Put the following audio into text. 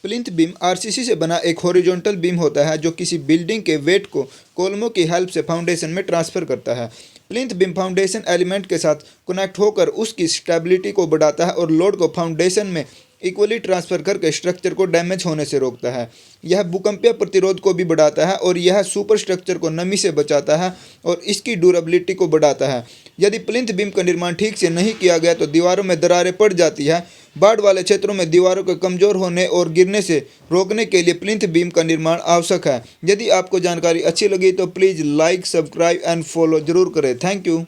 Plinth beam RCC से बना एक हॉरिजॉन्टल बीम होता है जो किसी बिल्डिंग के वेट को कॉलमों की हेल्प से फाउंडेशन में ट्रांसफर करता है। प्लिंथ बीम फाउंडेशन एलिमेंट के साथ कनेक्ट होकर उसकी स्टेबिलिटी को बढ़ाता है और लोड को फाउंडेशन में इक्वली ट्रांसफर करके स्ट्रक्चर को डैमेज होने से रोकता है। यह भूकंपीय प्रतिरोध को भी बढ़ाता है और यह सुपर स्ट्रक्चर को नमी से बचाता है और इसकी ड्यूरेबिलिटी को बढ़ाता है। यदि प्लिंथ बीम का निर्माण ठीक से नहीं किया गया तो दीवारों में दरारें पड़ जाती है। बाढ़ वाले क्षेत्रों में दीवारों के कमजोर होने और गिरने से रोकने के लिए प्लिंथ बीम का निर्माण आवश्यक है। यदि आपको जानकारी अच्छी लगी तो please like, subscribe and follow जरूर करें। Thank you.